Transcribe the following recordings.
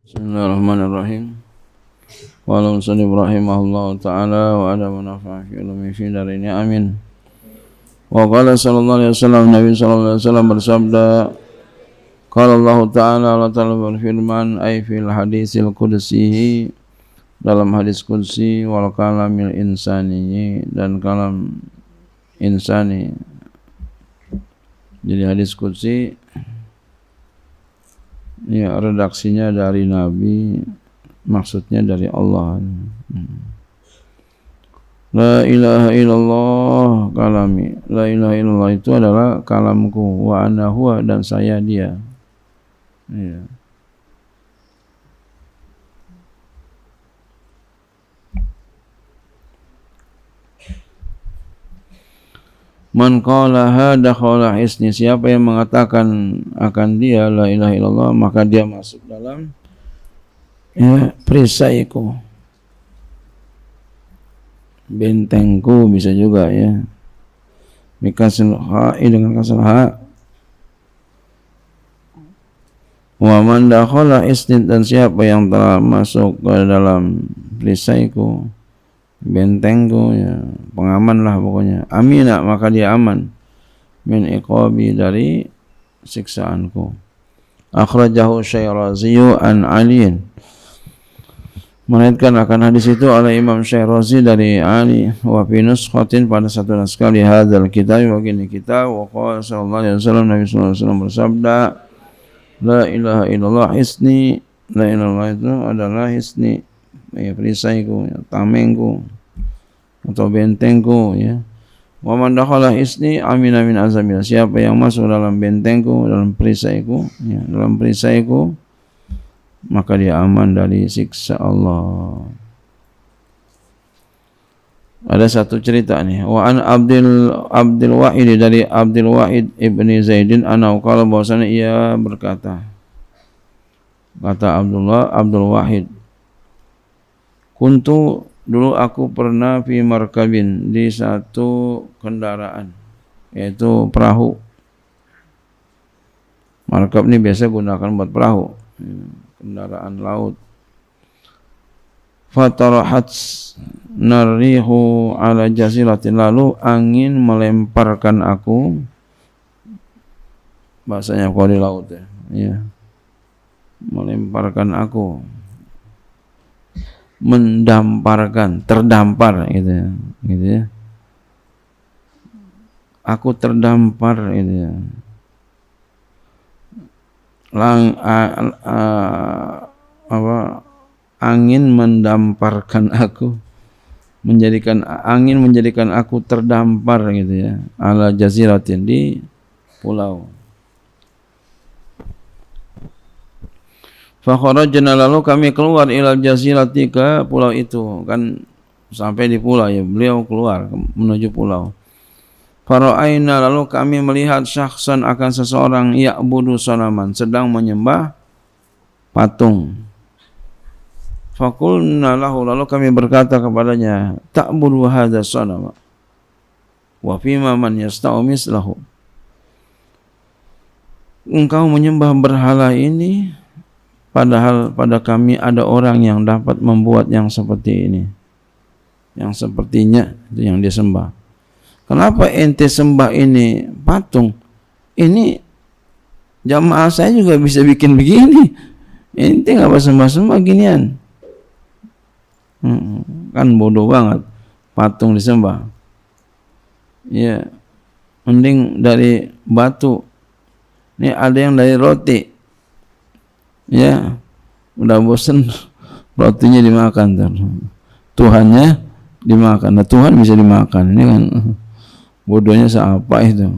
Bismillahirrahmanirrahim. Qala musannif rahimahullahu ta'ala wa ada manafa'a fi ilmi fi darini amin. Wa qala sallallahu alaihi wasallam, Nabi sallallahu alaihi wasallam bersabda, qala Allah ta'ala, Allah ta'ala berfirman, ay fil hadisil qudsi, dalam hadis qudsi, wal kalamil insani, dan kalam insani. Jadi hadis qudsi ya, redaksinya dari Nabi, maksudnya dari Allah. La ilaha illallah kalami. La ilaha illallah itu adalah kalamku, wa ana huwa, dan saya dia. Ya. Man qalaha dakhala hisni, siapa yang mengatakan akan dia la ilaha illallah, maka dia masuk dalam perisaiku, bentengku, bisa juga ya, bikasil ha'i, dengan kasal ha'. Wa man dakhala hisni, dan siapa yang telah masuk ke dalam perisaiku, bentengku, ya, pengaman lah pokoknya, amina, maka dia aman, min iqabi, dari siksaanku. Akhrajahu Syairazi an aliin, meriwayatkan akan hadis itu oleh Imam Syairazi dari Ali, wa fi nuskhatin, pada satu naskah di hadzal kitab, begini kita, wa qala sallallahu alaihi wasallam, Nabi sallallahu alaihi wasallam bersabda, la ilaha illallah hisni, la ilaha illallah itu adalah hisni, ya, perisaiku, ya, tamengku atau bentengku, ya. Wa man dakhala hisni amina min azabil, siapa yang masuk dalam bentengku, dalam perisaiku, ya, dalam perisaiku, maka dia aman dari siksa Allah. Ada satu cerita nih, wa an Abdul Wahid, dari Abdul Wahid ibni Zaidin, anau, kalau bahwasanya ia berkata, kata Abdul Wahid, kuntu, dulu aku pernah fi markabin, di satu kendaraan, yaitu perahu. Markab ini biasa gunakan buat perahu, kendaraan laut. Fatarahat narihu ala jaziratin, lalu angin melemparkan aku, bahasanya kalau di laut ya, ya, melemparkan aku, mendamparkan, terdampar gitu ya, gitu ya. Aku terdampar gitu ya. Angin mendamparkan aku, angin menjadikan aku terdampar gitu ya, ala jaziratin, di pulau. Fa kharajna, lalu kami keluar, ilal jazirati, ke pulau itu, kan sampai di pulau ya, beliau keluar menuju pulau. Fara'aina, lalu kami melihat syakhsan, akan seseorang, ya'budu sanaman, sedang menyembah patung. Faqulna lahu, lalu kami berkata kepadanya, ta'budu hadza sanama wa fima man yasta'u mislahu, engkau menyembah berhala ini, padahal pada kami ada orang yang dapat membuat yang seperti ini, yang sepertinya itu yang dia sembah. Kenapa ente sembah ini patung? Ini jamaah saya juga bisa bikin begini. Ente nggak sembah-sembah ginian. Kan bodoh banget patung disembah. Ya, mending dari batu. Ini ada yang dari roti. Ya, udah bosen rotinya dimakan, Tuhannya dimakan. Nah, Tuhan bisa dimakan. Ini kan bodohnya seapa itu.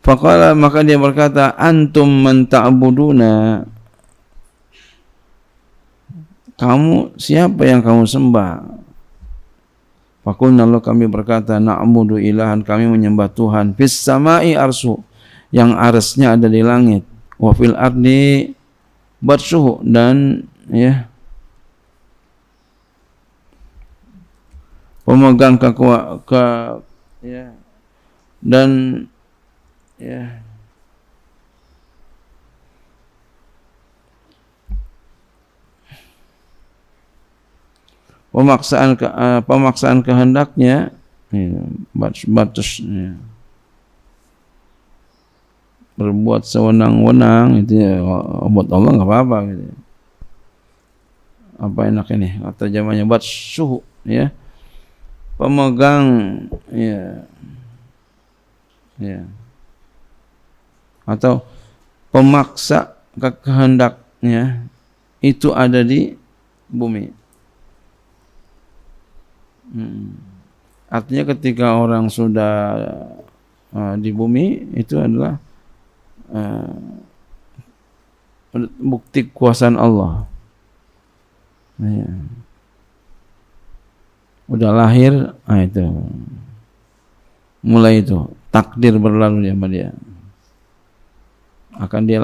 Faqala, maka dia berkata, antum man ta'buduna, kamu siapa yang kamu sembah? Faqulna, lalu kami berkata, na'budu ilahan, kami menyembah Tuhan, fis samai arsu, yang arsnya ada di langit, wa fil ardi barsuhu, dan ya, pemegang ya, dan ya, pemaksaan kehendaknya, ya, batas-batasnya. Berbuat sewenang-wenang itu ya, buat Allah nggak apa-apa gitu. Apa enak ini? Kata zamannya buat suhu, ya. Pemegang, ya, ya. Atau pemaksa kehendaknya itu ada di bumi. Artinya ketika orang sudah di bumi itu adalah bukti kuasaan Allah. Ya. Udah lahir, itu mulai itu takdir berlalu sama dia. Akan dia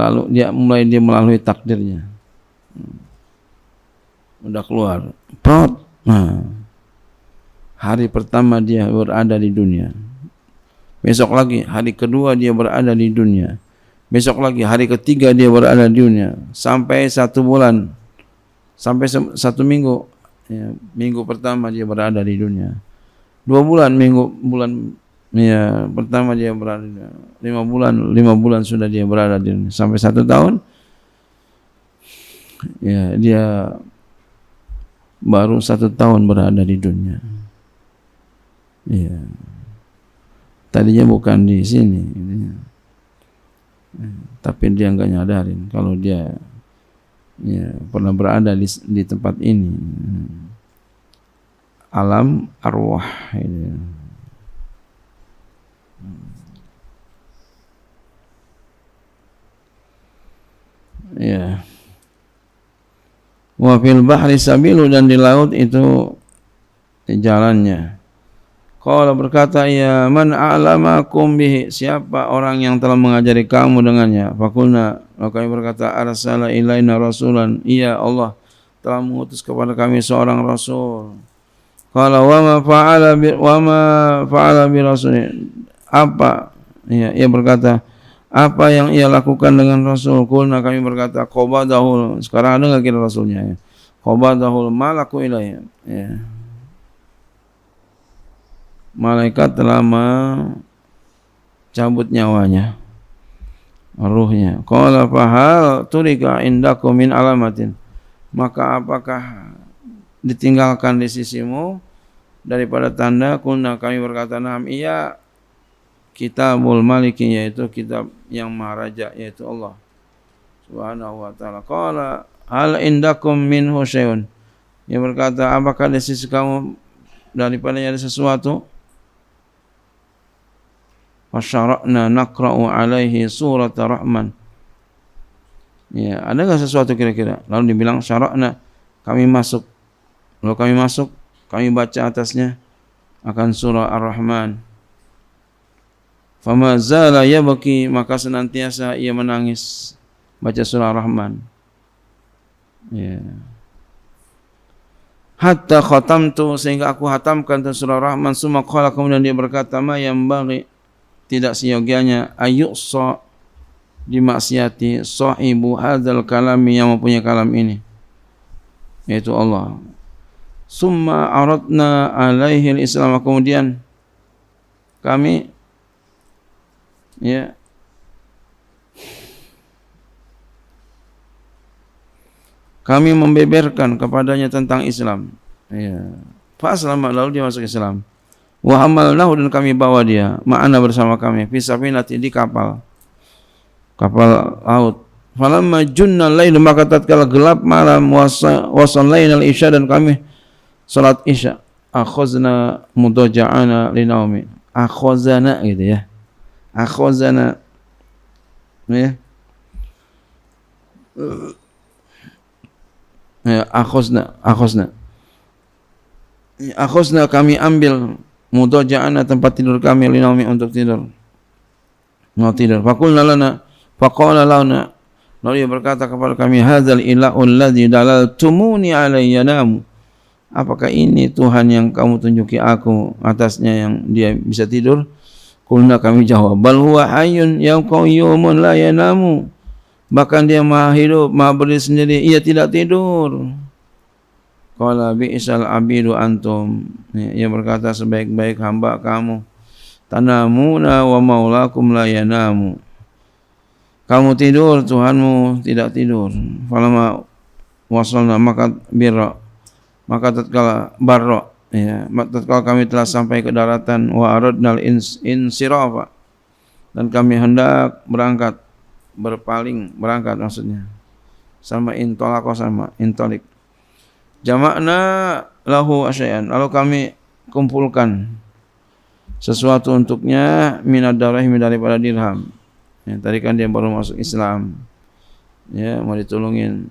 melalui takdirnya. Udah keluar, prot. Hari pertama dia berada di dunia. Besok lagi hari kedua dia berada di dunia. Besok lagi hari ketiga dia berada di dunia. Sampai 1 bulan, sampai 1 minggu. Ya, minggu pertama dia berada di dunia. 2 bulan, bulan ya pertama dia berada di dunia. 5 bulan sudah dia berada di dunia. Sampai 1 tahun, ya dia baru 1 tahun berada di dunia. Ya. Tadinya bukan di sini, tapi dia enggak nyadarin kalau dia ya pernah berada di tempat ini. Alam arwah ini. Ya. Wa fil bahri sabilu, dan di laut itu jalannya. Qala berkata, ya man a'lamakum bihi, siapa orang yang telah mengajari kamu dengannya? Faqulna, maka kami berkata, arsala ilaina rasulan, iya Allah telah mengutus kepada kami seorang rasul. Qala wa ma fa'ala bi rasul, apa ya, ia berkata apa yang ia lakukan dengan rasul? Qulna, kami berkata, qabadahu, sekarang ada enggak kira rasulnya ya? Qabadahu malaku ilaihi, ya. Malaikat telah mencabut nyawanya, ruhnya. Qala fahal turika indakum min alamatin, maka apakah ditinggalkan di sisimu daripada tanda? Qulna, kami berkata, na'am, iya, kitabul maliki, yaitu kitab yang maharaja, yaitu Allah subhanahu wa ta'ala. Qala hal indakum minhu syai'un, ia berkata, apakah di sisi kamu daripadanya ada sesuatu? Fasyara'na naqra'u alaihi surat Rahman, ya, ada enggak sesuatu kira-kira? Lalu dibilang syara'na, kami masuk. Lalu kami masuk, kami baca atasnya akan surah Ar-Rahman. Fama zala yabki, maka senantiasa ia menangis baca surah Ar-Rahman, ya. Hatta khatamtu, sehingga aku hatamkan surah Ar-Rahman. Summa qala, kemudian dia berkata, ma yang bagi, tidak seyogianya, ayuqsa, dimaksiati, sahibu hadzal kalami, yang mempunyai kalam ini, yaitu Allah. Summa aradna alaihi al-islam, kemudian kami, ya, kami membeberkan kepadanya tentang Islam, ya. Fa aslama, lalu dia masuk Islam. Wa hamalnahu, dan kami bawa dia ma'ana bersama kami, fi safinati, di kapal laut. Falamma junna al-lail, maka tatkala gelap malam, wasallaina al-isya, dan kami salat isya. Akhazna mudaja'ana linaumi, akhazana gitu ya, akhazana, ya, ya, akhazna kami ambil, mudaja'ana tempat tidur kami, linaumi untuk tidur, mau tidur. Faqulna lana, faqala lana, lalu dia berkata kepada kami, hadzal ilahu alladzi dalaltumuni alaihi yanamu, apakah ini Tuhan yang kamu tunjuki aku atasnya yang dia bisa tidur? Qulna, kami jawab, bal huwa hayyun qayyumun la yanamu, bahkan dia maha hidup, maha berdiri sendiri, ia tidak tidur. Qala bi'sal abidu antum. Ia berkata sebaik-baik hamba kamu. Tanamuna wa maulakum la yanamu. Kamu tidur, Tuhanmu tidak tidur. Falamma wasalna maka birra. Maka tatkala barra, ya, tatkala kami telah sampai ke daratan, wa aradnal insirafa, dan kami hendak berangkat, berangkat maksudnya. Sama intolako sama intolik. Jama'na lahu asyai'an, lalu kami kumpulkan sesuatu untuknya minad darahim, daripada dirham. Ya, tadi kan dia baru masuk Islam. Ya, mau ditolongin.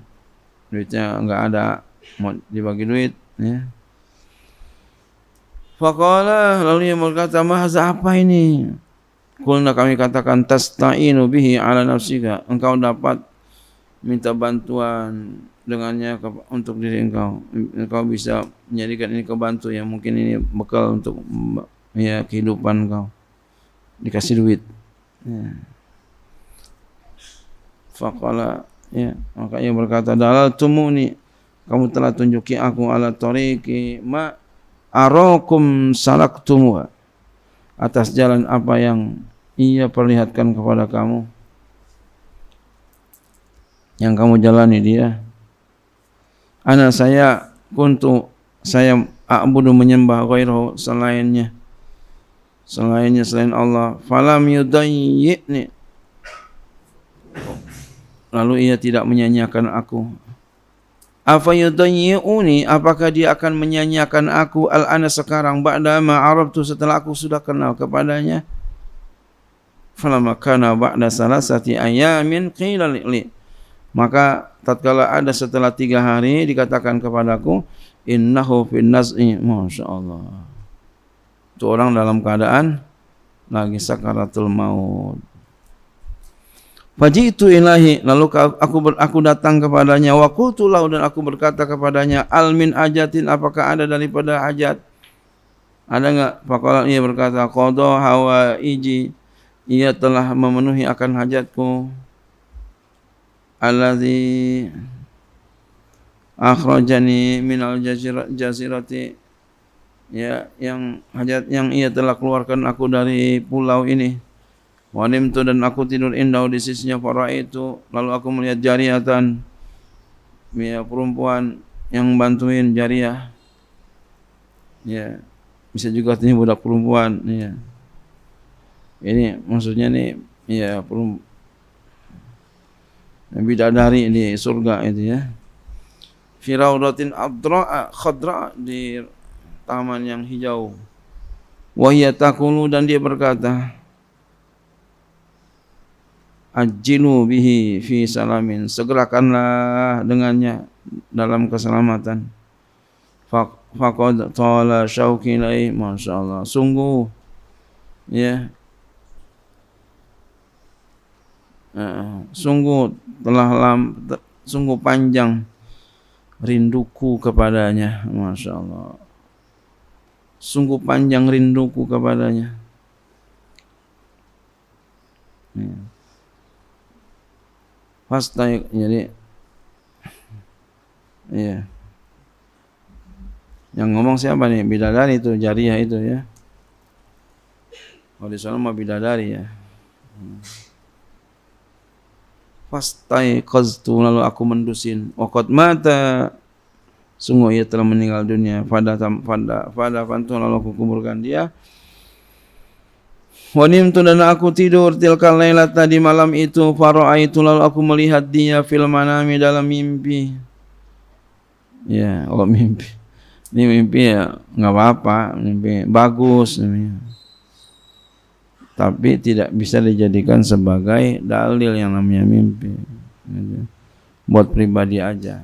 Duitnya enggak ada, mau dibagi duit, ya. Faqala, lalu ia berkata, "Mahza, apa ini?" Qulna, kami katakan, "Tasta'inu bihi ala nafsika." Engkau dapat minta bantuan dengannya untuk diri engkau. Engkau bisa menjadikan ini kebantu, ya, mungkin ini bekal untuk, ya, kehidupan engkau. Dikasih duit. Ya. Faqala, ya, maka ia berkata, "Dalaltumuni, kamu telah tunjuki aku ala tariqi ma arakum salaktumu, atas jalan apa yang ia perlihatkan kepada kamu, yang kamu jalani dia. Ana saya kuntu, saya a'budu menyembah ghairahu, selain Allah. Falam yudayyi'ni, lalu ia tidak menyanyiakan aku. Afa yudayyi'uni, apakah dia akan menyanyiakan aku al-ana sekarang, ba'da ma arabtu, setelah aku sudah kenal kepadanya. Falamma kana ba'da salasati ayamin qila li, maka tatkala ada setelah 3 hari dikatakan kepadaku, innahu fin naz'i, masyaallah, itu orang dalam keadaan lagi sakaratul maut. Faji'tu ilahi, lalu aku datang kepadanya, wa qultu lahu, dan aku berkata kepadanya, al min ajatin, apakah ada daripada hajat? Ada enggak? Faqala, ia berkata, qada hawaiji, ia telah memenuhi akan hajatku. Allazi akhrajani minal jazirati, ya, yang hajat yang ia telah keluarkan aku dari pulau ini. Wa nimtu, dan aku tidur indah di sisinya, faraitu, lalu aku melihat jariyatan, ya, perempuan yang bantuin jariyah, ya, bisa juga artinya budak perempuan, ya. Ini maksudnya nih, ya, bidadari di surga itu, ya. Fi raudatin adra khadra, di taman yang hijau. Wa hiya taqulu, dan dia berkata, ajilu bihi fi salamin, segerakanlah dengannya dalam keselamatan. Faqad tala syauqi ilai, masyaallah, sungguh, ya, sungguh panjang rinduku kepadanya, masyaallah, sungguh panjang rinduku kepadanya. Ya. Pasti, jadi, iya. Yang ngomong siapa nih? Bidadari itu, jariyah itu, ya. Kalau di sana mah bidadari, ya. Pasti qaztu, lalu aku mendusin. Waqad mata, sungguh ia telah meninggal dunia. Fada fantu, lalu aku kuburkan dia. Wa nimtu, dan aku tidur tilkal lailata, di malam itu, fara'aitu, lalu aku melihat dia fil manami, dalam mimpi. Ya, kalau mimpi, ini mimpi, ya, enggak apa-apa, mimpi bagus namanya. Tapi tidak bisa dijadikan sebagai dalil yang namanya mimpi. Buat pribadi aja.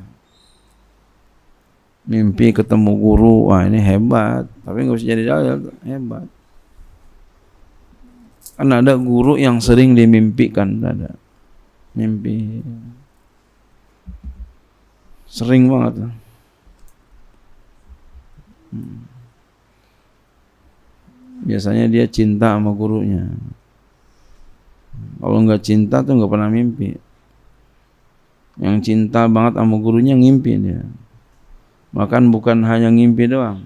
Mimpi ketemu guru, wah ini hebat, tapi enggak bisa jadi dalil, hebat. Kan ada guru yang sering dimimpikan, ada mimpi sering banget. Biasanya dia cinta sama gurunya. Kalau enggak cinta tuh enggak pernah mimpi. Yang cinta banget sama gurunya ngimpi dia. Bahkan bukan hanya ngimpi doang.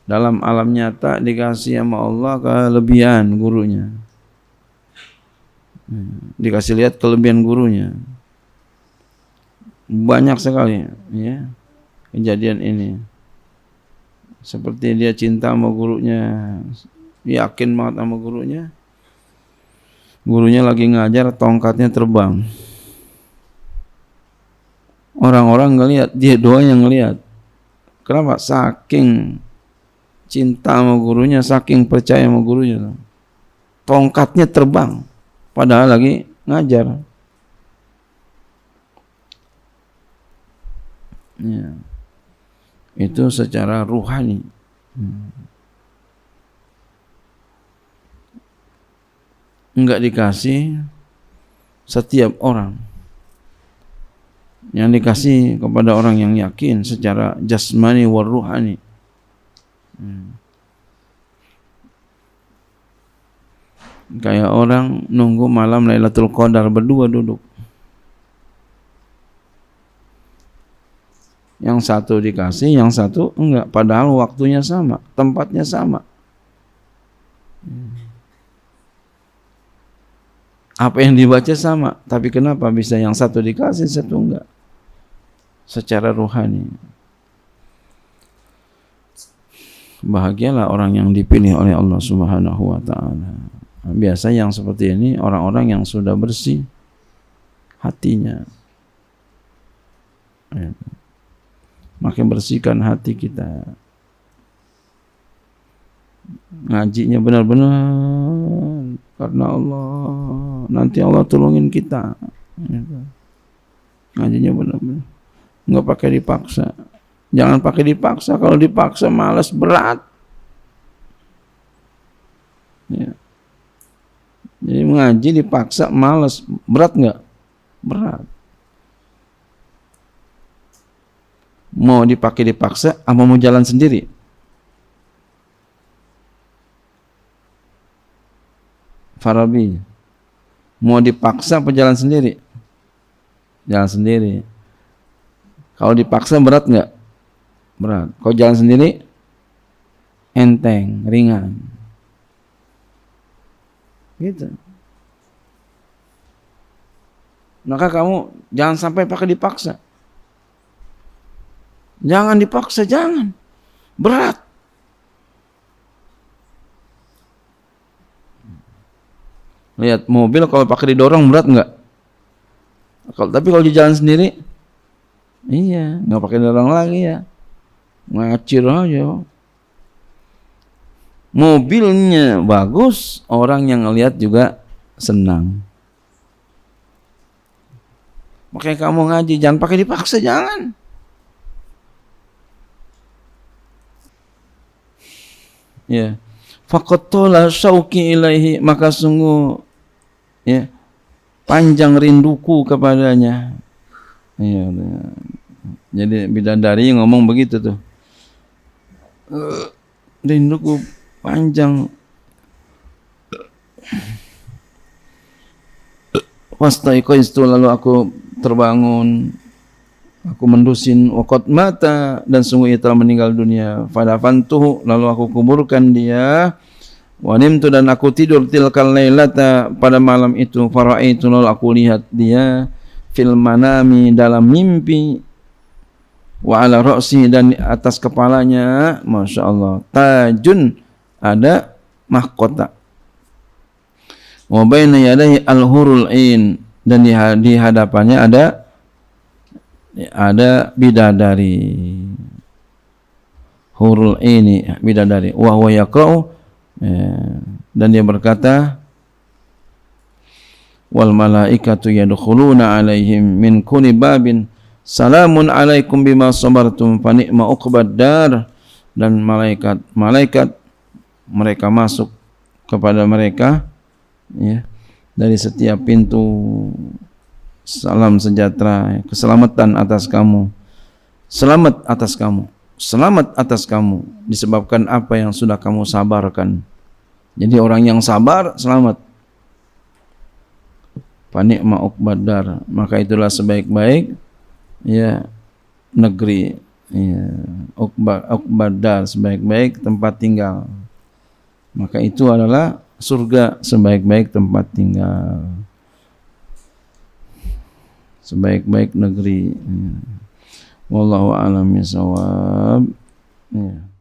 Dalam alam nyata dikasih sama Allah kelebihan gurunya. Dikasih lihat kelebihan gurunya. Banyak sekali ya kejadian ini. Seperti dia cinta sama gurunya, yakin banget sama gurunya. Gurunya lagi ngajar, tongkatnya terbang. Orang-orang ngelihat, dia doang yang ngelihat. Kenapa? Saking cinta sama gurunya, saking percaya sama gurunya. Tongkatnya terbang, padahal lagi ngajar. Ya. Itu secara ruhani. Enggak dikasih setiap orang. Yang dikasih kepada orang yang yakin secara jasmani wa ruhani. Kayak orang nunggu malam Lailatul Qadar berdua duduk. Yang satu dikasih, yang satu enggak. Padahal waktunya sama, tempatnya sama. Apa yang dibaca sama, tapi kenapa bisa yang satu dikasih, satu enggak? Secara ruhani. Bahagialah orang yang dipilih oleh Allah Subhanahu wa ta'ala. Biasa yang seperti ini orang-orang yang sudah bersih hatinya. Makin bersihkan hati kita. Ngajinya benar-benar karena Allah. Nanti Allah tolongin kita. Ngajinya benar-benar. Enggak pakai dipaksa. Jangan pakai dipaksa. Kalau dipaksa malas, berat. Ya. Jadi mengaji dipaksa malas, berat enggak? Berat. Mau dipakai dipaksa, apa mau jalan sendiri? Farabi, mau dipaksa apa jalan sendiri? Jalan sendiri. Kalau dipaksa berat nggak? Berat. Kalau jalan sendiri enteng, ringan. Gitu. Maka kamu jangan sampai pakai dipaksa. Jangan dipaksa, jangan. Berat. Lihat mobil kalau pakai didorong berat enggak? Tapi kalau di jalan sendiri, iya, nggak pakai dorong lagi ya. Ngacir aja. Mobilnya bagus, orang yang ngelihat juga senang. Makanya kamu ngaji jangan pakai dipaksa, jangan. Ya, faqattola syauqi ilaihi, maka sungguh ya panjang rinduku kepadanya. Ya, jadi bidadari ngomong begitu tuh. Rinduku panjang. Fastaiqaistu, lalu aku terbangun. Aku mendusin waqad mata, dan sungguh ia telah meninggal dunia. Fadafantuhu, lalu aku kuburkan dia. Wa nimtu, dan aku tidur tilkal lailata, pada malam itu. Faraitu, lalu aku lihat dia fil manami, dalam mimpi. Wa ala ra'si, dan di atas kepalanya, Masya Allah, tajun, ada mahkota. Wa baina yadayhi al-hurul ain, dan di hadapannya ada bidadari, hurul ini bidadari. Wa huwa yaqra'u, dan dia berkata, wal malaikatu yadkhuluna alaihim min kulli babin salamun alaikum bima sabartum fa ni'ma uqbad dar. Dan malaikat mereka masuk kepada mereka ya, dari setiap pintu. Salam sejahtera, keselamatan atas kamu. Selamat atas kamu. Selamat atas kamu disebabkan apa yang sudah kamu sabarkan. Jadi orang yang sabar selamat. Fa ni'ma uqbad dar, maka itulah sebaik-baik ya negeri ya, uqbadar sebaik-baik tempat tinggal. Maka itu adalah surga sebaik-baik tempat tinggal, sebaik-baik negeri. Wallahu a'lam bishawab. Ya.